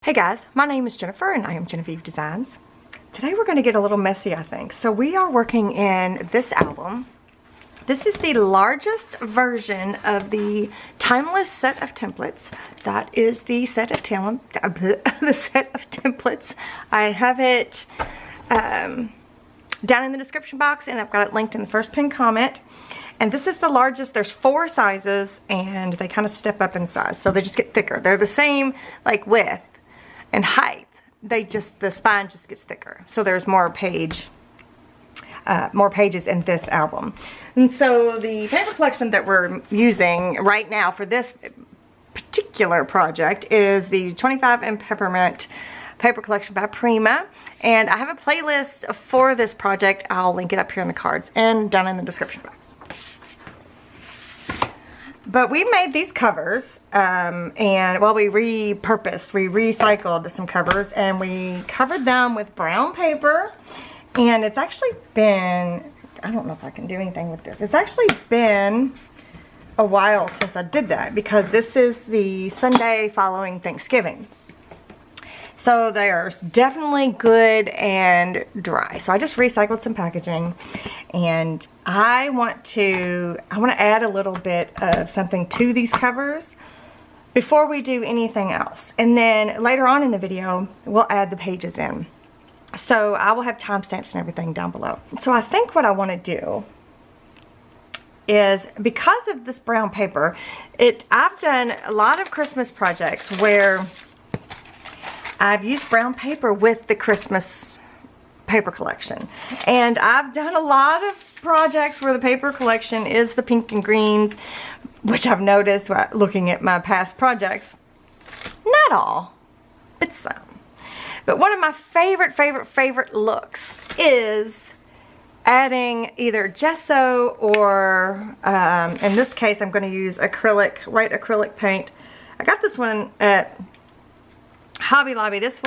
Hey guys, my name is Jennifer and I am Jenofeve Designs. Today we're going to get a little messy, I think. So we are working in this album. This is the largest version of the timeless set of templates. That is the set of templates. I have it down in the description box and I've got it linked in the first pinned comment. And this is the largest. There's 4 sizes and they kind of step up in size. So they just get thicker. They're the same like width and height. The spine just gets thicker. So there's more pages in this album. And so the paper collection that we're using right now for this particular project is the 25 and Peppermint paper collection by Prima. And I have a playlist for this project. I'll link it up here in the cards and down in the description box. But we made these covers, and well, we recycled some covers, and we covered them with brown paper. And it's actually been, I don't know if I can do anything with this. It's actually been a while since I did that because this is the Sunday following Thanksgiving. So there's definitely good and dry. So I just recycled some packaging and I want to add a little bit of something to these covers before we do anything else. And then later on in the video, we'll add the pages in. So I will have timestamps and everything down below. So I think what I want to do is, because of this brown paper, I've done a lot of Christmas projects where I've used brown paper with the Christmas paper collection. And I've done a lot of projects where the paper collection is the pink and greens, which I've noticed while looking at my past projects. Not all, but some. But one of my favorite looks is adding either gesso or, in this case, I'm going to use white acrylic paint. I got this one at Hobby Lobby. This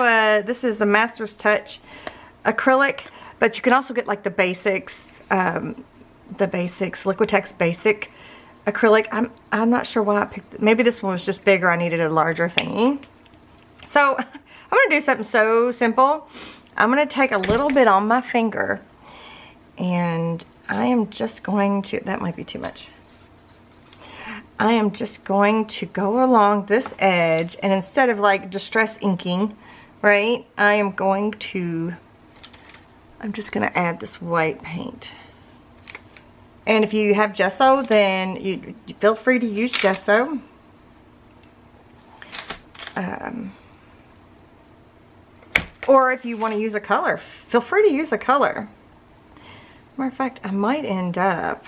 is the Master's Touch acrylic, but you can also get like the basics Liquitex basic acrylic. I'm not sure why I picked. Maybe this one was just bigger. I needed a larger thingy. So I'm gonna do something so simple. I'm gonna take a little bit on my finger, and I am just going to. That might be too much. I am just going to go along this edge, and instead of like distress inking, right, I'm just going to add this white paint. And if you have gesso, then you feel free to use gesso. Or if you want to use a color, feel free to use a color. Matter of fact, I might end up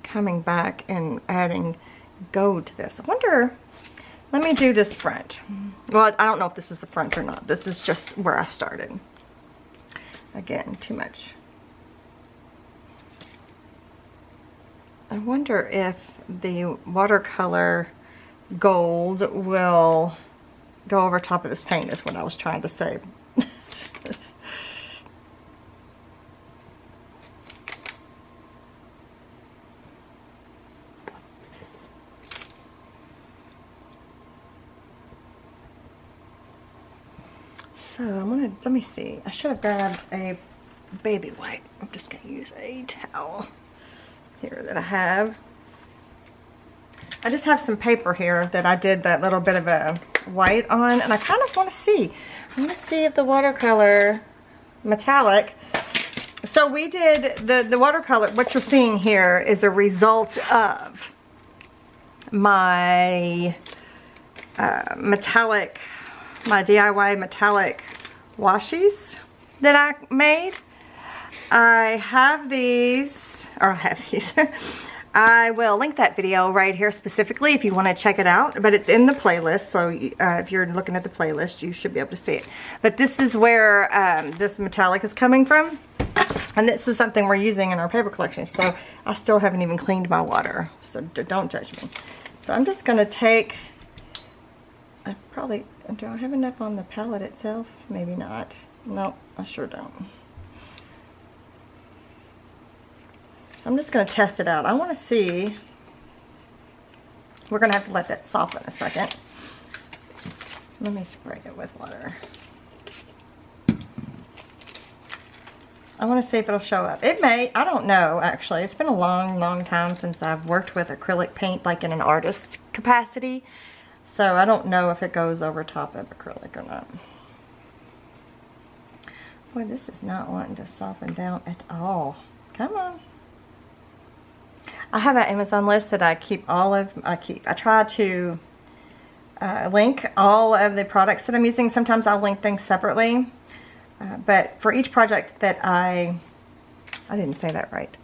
coming back and adding gold to this. I wonder, let me do this front. Well, I don't know if this is the front or not. This is just where I started. Again, too much. I wonder if the watercolor gold will go over top of this paint is what I was trying to say. So let me see. I should have grabbed a baby wipe. I'm just gonna use a towel here that I have. I just have some paper here that I did that little bit of a white on, and I kind of want to see. I want to see if the watercolor metallic. So we did the watercolor. What you're seeing here is a result of my my DIY metallic washies that I made. I have these. I will link that video right here specifically if you want to check it out, but it's in the playlist, so if you're looking at the playlist, you should be able to see it. But this is where this metallic is coming from, and this is something we're using in our paper collection, so I still haven't even cleaned my water, so don't judge me. So I'm just going to take, do I have enough on the palette itself? Maybe not. Nope, I sure don't. So I'm just going to test it out. I want to see. We're going to have to let that soften a second. Let me spray it with water. I want to see if it'll show up. It may. I don't know, actually. It's been a long, long time since I've worked with acrylic paint, like in an artist capacity. So I don't know if it goes over top of acrylic or not. Boy, this is not wanting to soften down at all. Come on. I have an Amazon list that I keep I try to link all of the products that I'm using. Sometimes I'll link things separately. But for each project that I didn't say that right.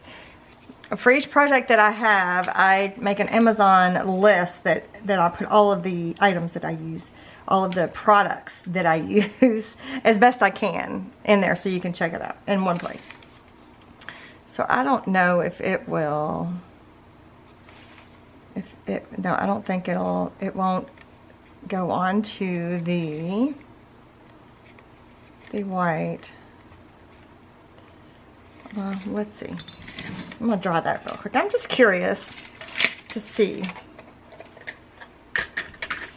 For each project that I have, I make an Amazon list that I put all of the items that I use, all of the products that I use as best I can in there so you can check it out in one place. So I don't know if it will, no, I don't think it won't go on to the white. Well, let's see. I'm gonna draw that real quick. I'm just curious to see.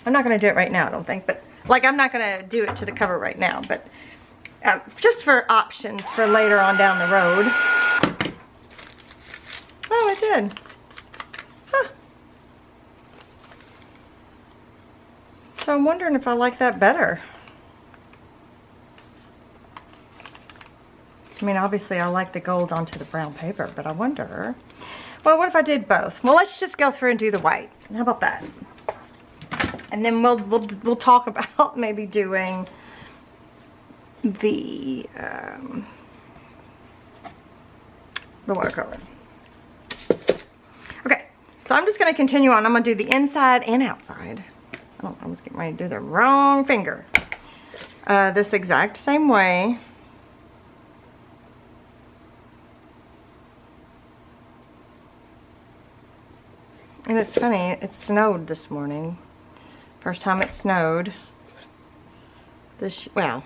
I'm not gonna do it right now, I don't think, but like I'm not gonna do it to the cover right now, but just for options for later on down the road. Oh, it did. Huh. So I'm wondering if I like that better. I mean, obviously I like the gold onto the brown paper, but I wonder, well, what if I did both? Well, let's just go through and do the white. How about that? And then we'll talk about maybe doing the watercolor. Okay, so I'm just going to continue on. I'm going to do the inside and outside. Oh, I was getting ready to do the wrong finger. This exact same way. And it's funny, it snowed this morning. First time it snowed. Well,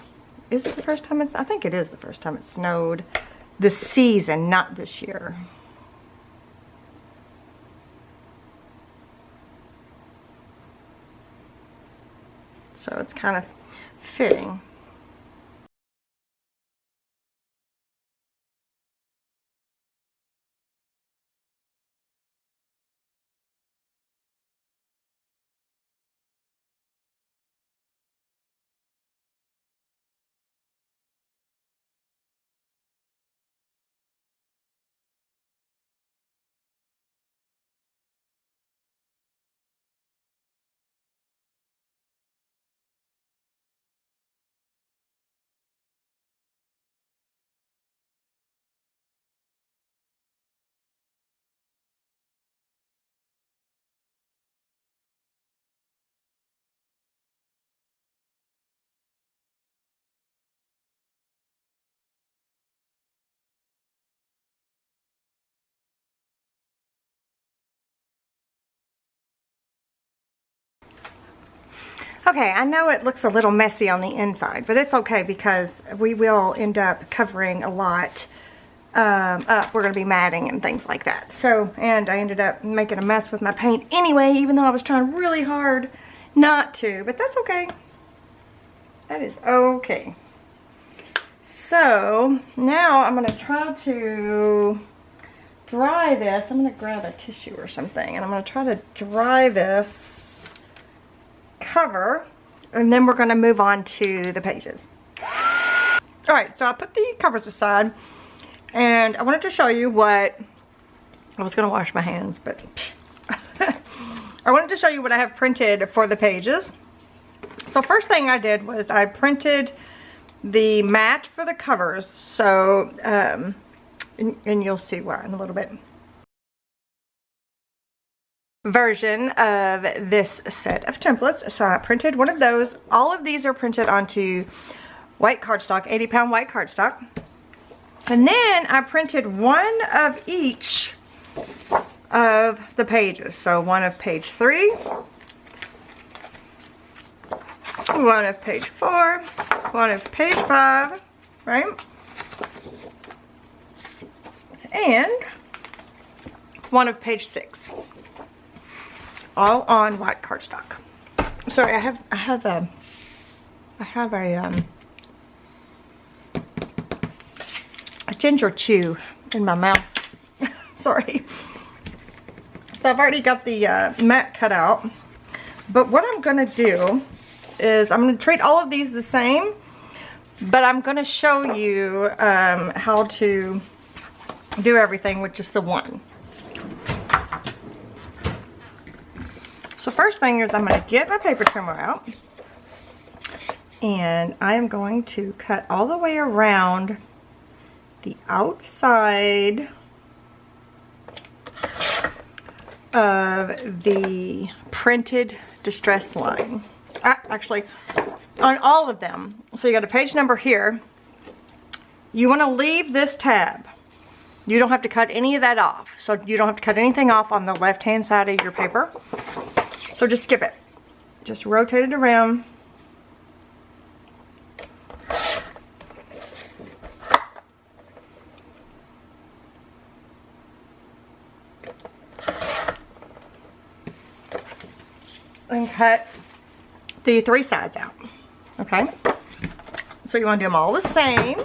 is it the first time I think it is the first time it snowed this season, not this year. So it's kind of fitting. Okay, I know it looks a little messy on the inside, but it's okay because we will end up covering a lot up. We're going to be matting and things like that. So, and I ended up making a mess with my paint anyway, even though I was trying really hard not to, but that's okay. That is okay. So, now I'm going to try to dry this. I'm going to grab a tissue or something, and I'm going to try to dry this cover, and then we're going to move on to the pages. Alright, so I put the covers aside, and I wanted to show you what I was going to wash my hands, but I wanted to show you what I have printed for the pages. So first thing I did was I printed the mat for the covers, so and you'll see why in a little bit. Version of this set of templates. So I printed one of those. All of these are printed onto white cardstock, 80-pound white cardstock. And then I printed one of each of the pages. So one of page 3, one of page 4, one of page 5, right? And one of page 6. All on white cardstock. Sorry, I have I have a ginger chew in my mouth. Sorry. So I've already got the mat cut out. But what I'm gonna do is I'm gonna treat all of these the same, but I'm gonna show you how to do everything with just the one. So first thing is I'm gonna get my paper trimmer out, and I am going to cut all the way around the outside of the printed distress line. Actually, on all of them. So you got a page number here. You want to leave this tab. You don't have to cut any of that off. So you don't have to cut anything off on the left hand side of your paper. So just skip it. Just rotate it around. And cut the 3 sides out. Okay? So you want to do them all the same.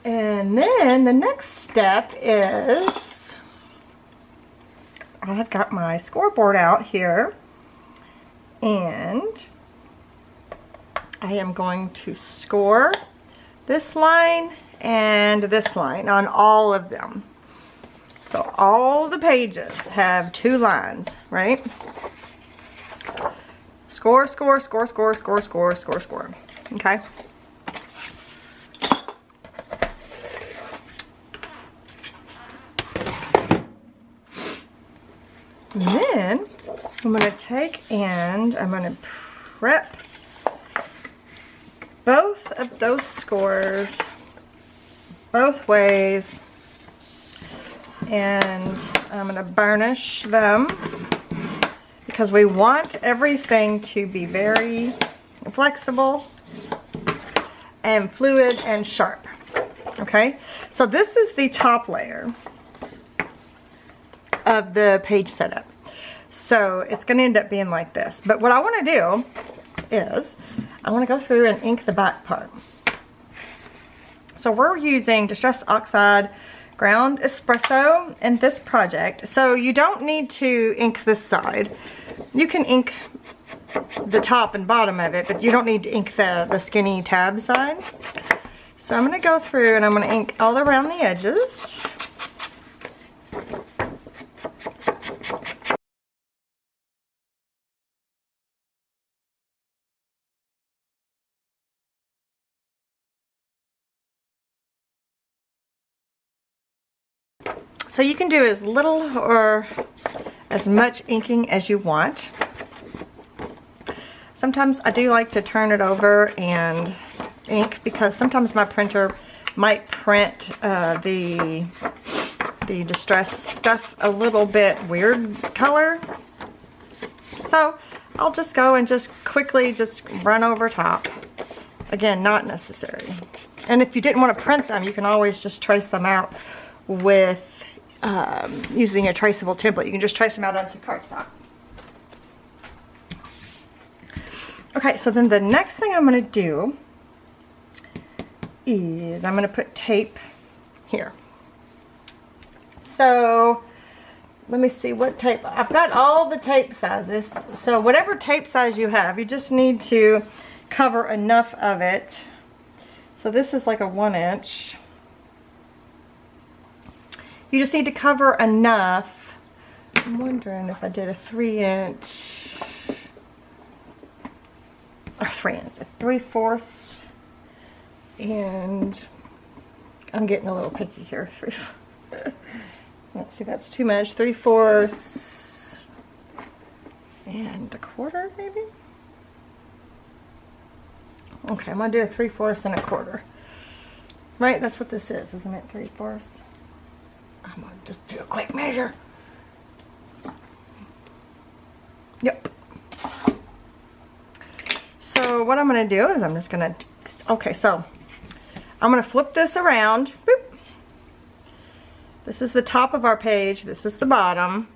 And then the next step is I've got my scoreboard out here, and I am going to score this line and this line on all of them. So all the pages have 2 lines, right? Score, score, score, score, score, score, score, score. Okay? And then I'm going to take and I'm going to prep both of those scores both ways. And I'm going to burnish them because we want everything to be very flexible and fluid and sharp. Okay, so this is the top layer of the page setup. So it's going to end up being like this. But what I want to do is I want to go through and ink the back part. So we're using Distress Oxide Ground Espresso in this project. So you don't need to ink this side. You can ink the top and bottom of it, but you don't need to ink the skinny tab side. So I'm going to go through and I'm going to ink all around the edges. So you can do as little or as much inking as you want. Sometimes I do like to turn it over and ink because sometimes my printer might print the distress stuff a little bit weird color. So I'll just go and just quickly just run over top. Again, not necessary. And if you didn't want to print them, you can always just trace them out with using a traceable template. You can just trace them out onto cardstock. Okay, so then the next thing I'm going to do is I'm going to put tape here. So let me see what tape. I've got all the tape sizes. So whatever tape size you have, you just need to cover enough of it. So this is like a 1-inch. You just need to cover enough. I'm wondering if I did a 3-inch or 3/4, and I'm getting a little picky here. Let's see, that's too much. 3/4 and 1/4 maybe. Okay, I'm gonna do a 3/4 and 1/4. Right, that's what this is, isn't it? 3/4. I'm gonna just do a quick measure. Yep. So what I'm gonna do is I'm just gonna, okay, so I'm gonna flip this around. Boop. This is the top of our page. This is the bottom.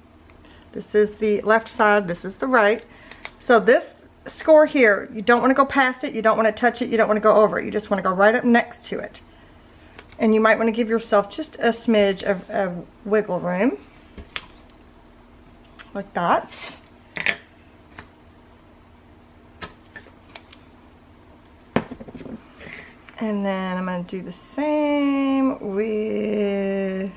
This is the left side, this is the right. So this score here, you don't want to go past it, you don't want to touch it, you don't want to go over it. You just want to go right up next to it. And you might want to give yourself just a smidge of wiggle room. Like that. And then I'm going to do the same with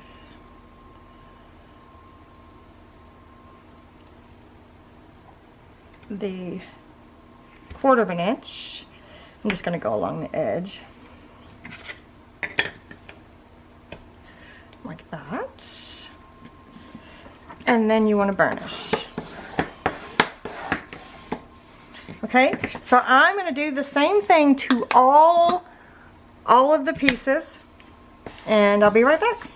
the 1/4 of an inch. I'm just going to go along the edge. Like that. And then you want to burnish. Okay, so I'm going to do the same thing to all of the pieces, and I'll be right back.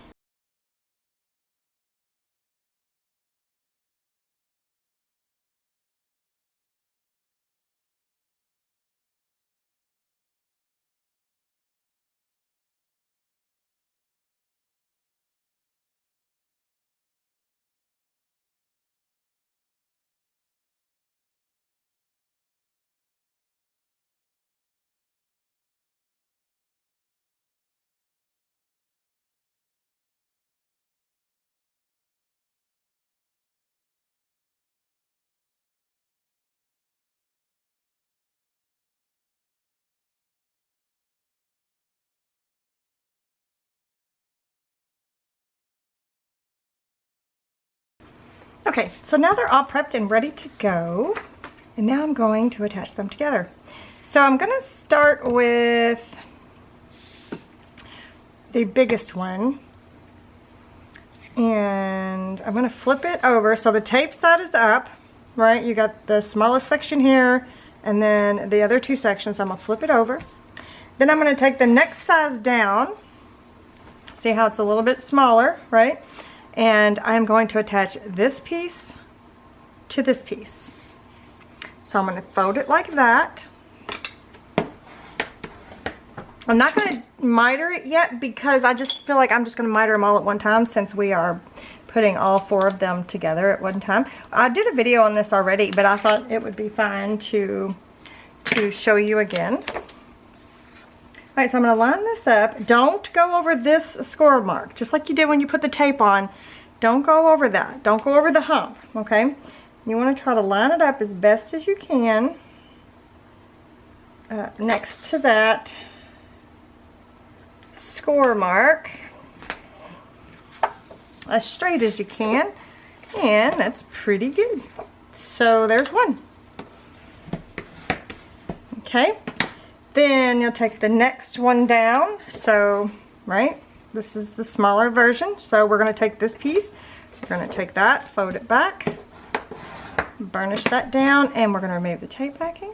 Okay, so now they're all prepped and ready to go. And now I'm going to attach them together. So I'm going to start with the biggest one. And I'm going to flip it over. So the tape side is up, right? You got the smallest section here and then the other 2 sections. I'm going to flip it over. Then I'm going to take the next size down. See how it's a little bit smaller, right? And I'm going to attach this piece to this piece. So I'm going to fold it like that. I'm not going to miter it yet because I just feel like I'm just going to miter them all at one time since we are putting all 4 of them together at one time. I did a video on this already, but I thought it would be fine to show you again. Alright, so I'm going to line this up. Don't go over this score mark, just like you did when you put the tape on. Don't go over that. Don't go over the hump, okay? You want to try to line it up as best as you can next to that score mark, as straight as you can, and that's pretty good. So there's one. Okay. Then you'll take the next one down. So, right, this is the smaller version. So we're going to take this piece, we're going to take that, fold it back, burnish that down, and we're going to remove the tape backing.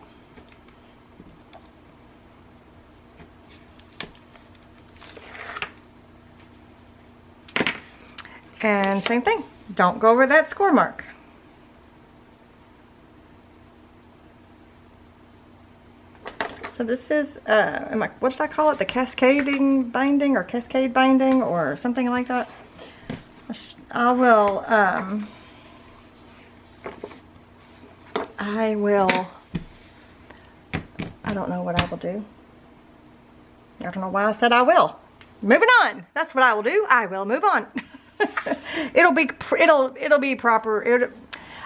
And same thing, don't go over that score mark. So this is, what did I call it? The cascading binding or cascade binding or something like that. I don't know what I will do. I don't know why I said I will. Moving on. That's what I will do. I will move on. it'll be proper.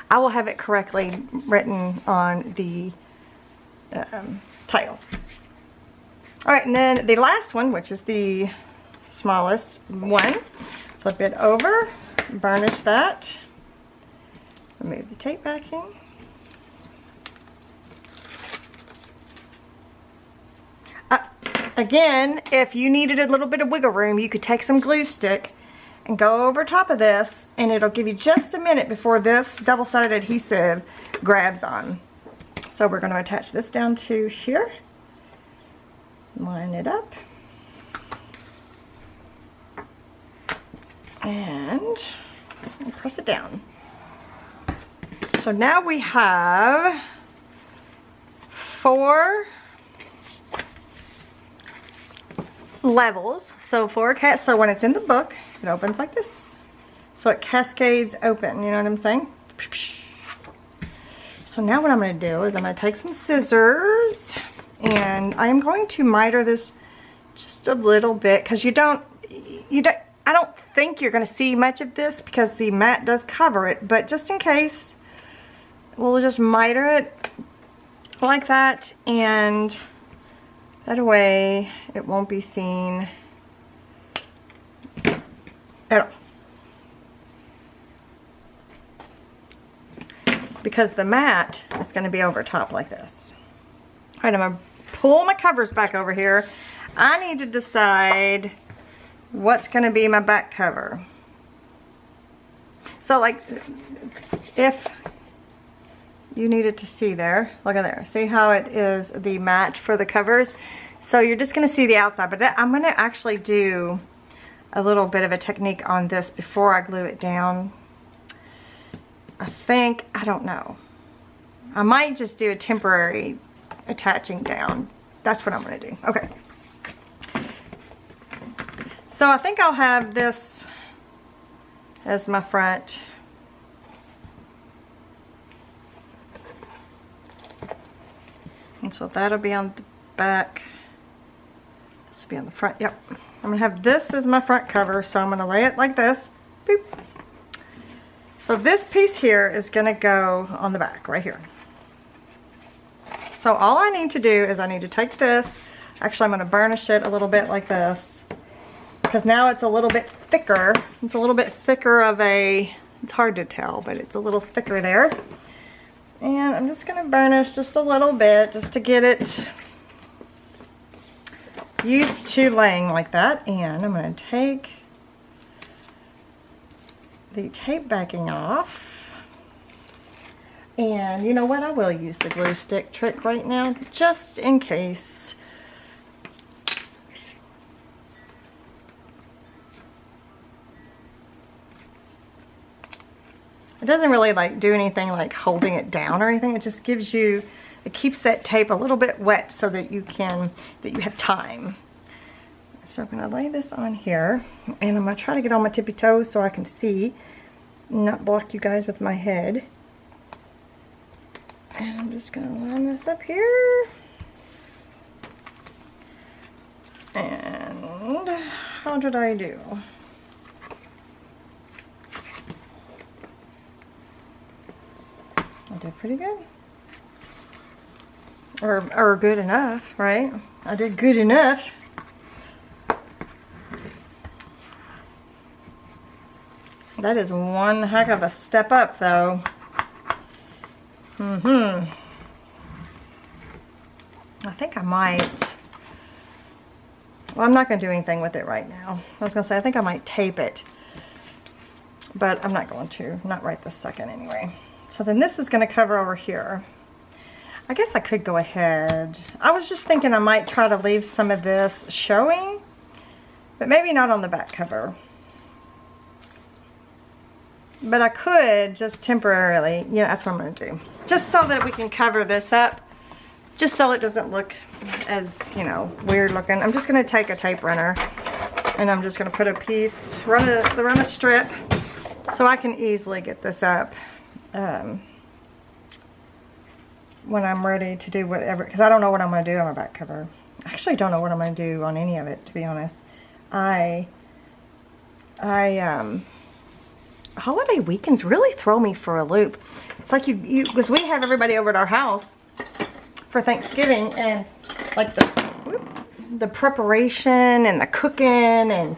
I will have it correctly written on the title. Alright, and then the last one, which is the smallest one, flip it over, burnish that, remove the tape backing, again, if you needed a little bit of wiggle room, you could take some glue stick and go over top of this, and it'll give you just a minute before this double-sided adhesive grabs on. So we're going to attach this down to here, line it up, and press it down. So now we have 4 levels. So 4 so when it's in the book, it opens like this. So it cascades open, you know what I'm saying? So now what I'm going to do is I'm going to take some scissors and I'm going to miter this just a little bit, because I don't think you're going to see much of this because the mat does cover it, but just in case, we'll just miter it like that, and that way it won't be seen at all. Because the mat is going to be over top like this. All right, I'm going to pull my covers back over here. I need to decide what's going to be my back cover. So like, if you needed to see there, look at there. See how it is the mat for the covers? So you're just going to see the outside, but I'm going to actually do a little bit of a technique on this before I glue it down. I don't know. I might just do a temporary attaching down. That's what I'm going to do. Okay. So I think I'll have this as my front. And so that'll be on the back. This will be on the front. Yep. I'm going to have this as my front cover. So I'm going to lay it like this. Boop. So this piece here is going to go on the back right here. So all I need to do is I need to take this. Actually, I'm going to burnish it a little bit like this, because now it's a little bit thicker. It's a little bit thicker of a, it's hard to tell, but it's a little thicker there. And I'm just going to burnish just a little bit just to get it used to laying like that. And I'm going to take the tape backing off, and you know what, I will use the glue stick trick right now just in case. It doesn't really like do anything like holding it down or anything. It just gives you, it keeps that tape a little bit wet so that you have time. So I'm going to lay this on here, and I'm going to try to get on my tippy toes so I can see and not block you guys with my head. And I'm just going to line this up here. And how did I do? I did pretty good. Or good enough, right? I did good enough. That is one heck of a step up, though. I think I might. Well, I'm not going to do anything with it right now. I was going to say, I think I might tape it. But I'm not going to. Not right this second, anyway. So then this is going to cover over here. I guess I could go ahead. I was just thinking I might try to leave some of this showing. But maybe not on the back cover. But I could just temporarily, you know, that's what I'm going to do. Just so that we can cover this up. Just so it doesn't look as, you know, weird looking. I'm just going to take a tape runner and I'm just going to put a piece, run a strip so I can easily get this up when I'm ready to do whatever. Because I don't know what I'm going to do on my back cover. I actually don't know what I'm going to do on any of it, to be honest. Holiday weekends really throw me for a loop. It's like because we have everybody over at our house for Thanksgiving, and like the preparation and the cooking and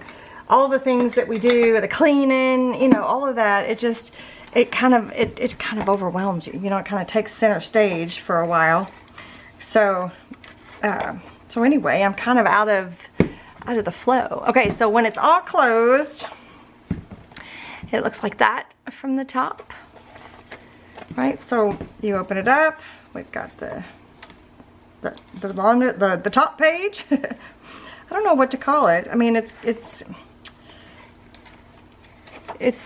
all the things that we do, the cleaning, you know, all of that, it kind of overwhelms you. You know, it kind of takes center stage for a while. So anyway, I'm kind of out of the flow. Okay, so when it's all closed, it looks like that from the top, right? So you open it up. We've got the top page. I don't know what to call it. I mean, it's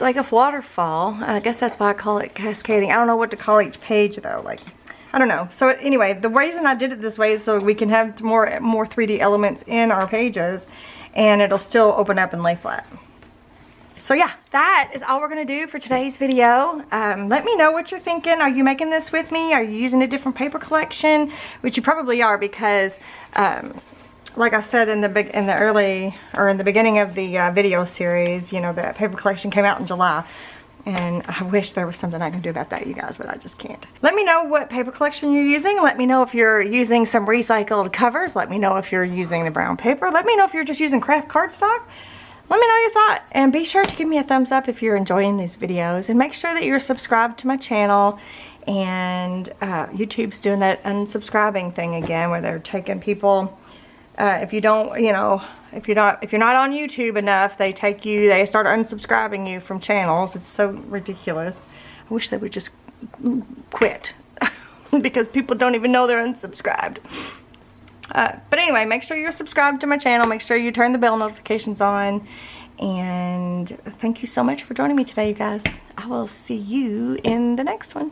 like a waterfall. I guess that's why I call it cascading. I don't know what to call each page though. Like, I don't know. So anyway, the reason I did it this way is so we can have more 3D elements in our pages, and it'll still open up and lay flat. So yeah, that is all we're gonna do for today's video. Let me know what you're thinking. Are you making this with me? Are you using a different paper collection? Which you probably are, because like I said in the beginning of the video series, you know, the paper collection came out in July. And I wish there was something I can do about that, you guys, but I just can't. Let me know what paper collection you're using. Let me know if you're using some recycled covers. Let me know if you're using the brown paper. Let me know if you're just using craft cardstock. Let me know your thoughts, and be sure to give me a thumbs up if you're enjoying these videos, and make sure that you're subscribed to my channel. And YouTube's doing that unsubscribing thing again, where they're taking people, if you don't, you know, if you're not on YouTube enough, they start unsubscribing you from channels. It's so ridiculous. I wish they would just quit because people don't even know they're unsubscribed. But anyway, make sure you're subscribed to my channel. Make sure you turn the bell notifications on. And thank you so much for joining me today, you guys. I will see you in the next one.